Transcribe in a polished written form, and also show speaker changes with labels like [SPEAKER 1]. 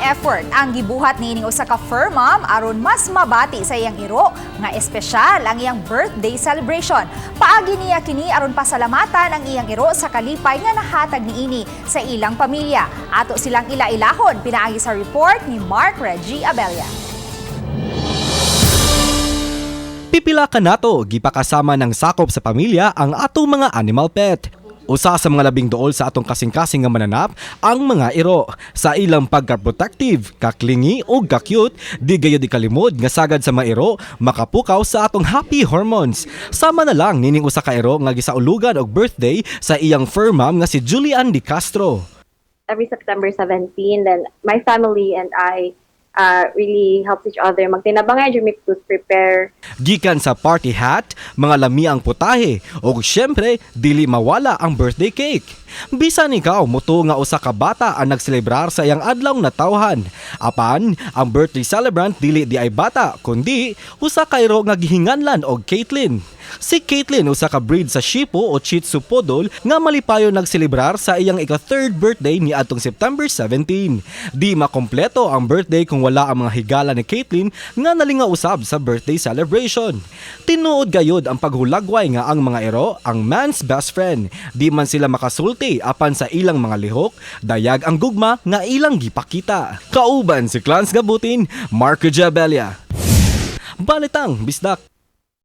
[SPEAKER 1] effort ang gibuhat niining usa ka fur mom aron mas mabati sa iyang iro nga espesyal ang iyang birthday celebration. Paagi niya kini aron pasalamatan ang iyang iro sa kalipay nga nahatag niini sa ilang pamilya. Ato silang ila-ilahon pinaagi sa report ni Mark Reggie Abella.
[SPEAKER 2] Pipila ka nato, gipakasama ng sakop sa pamilya ang atong mga animal pet. Usa sa mga labing duol sa atong kasing-kasing nga mananap ang mga iro. Sa ilang pagka-protective, kaklingi o ka-cute, di gayud ikalimod nga sagad sa mga iro makapukaw sa atong happy hormones. Sama na lang nining usa ka iro nga gisaulugan og birthday sa iyang fur mom nga si Julian Di Castro.
[SPEAKER 3] Every September 17, then my family and I really helps each other. Magtinabangay dyan may to prepare.
[SPEAKER 2] Gikan sa party hat, mga lami ang putahe, o syempre, dili mawala ang birthday cake. Bisan ikaw, muto nga usa ka bata ang nagselebrar sa iyang adlaw na tawhan. Apan, ang birthday celebrant dili di ay bata, kundi usa ka iro nga gihinganlan og Caitlin. Si Caitlin usa ka breed sa Shih Tzu o Shih Tzu Poodle nga malipayon nagselebrar sa iyang ika-third birthday ni atong September 17. Di makompleto ang birthday kung wala ang mga higala ni Caitlin nga nalinga usab sa birthday celebration. Tinuod gayud ang paghulagway nga ang mga iro ang man's best friend. Di man sila makasulti apan sa ilang mga lihok, dayag ang gugma nga ilang gipakita. Kauban si Clans Gabutin, Marco Jabelia. Balitang Bisdak.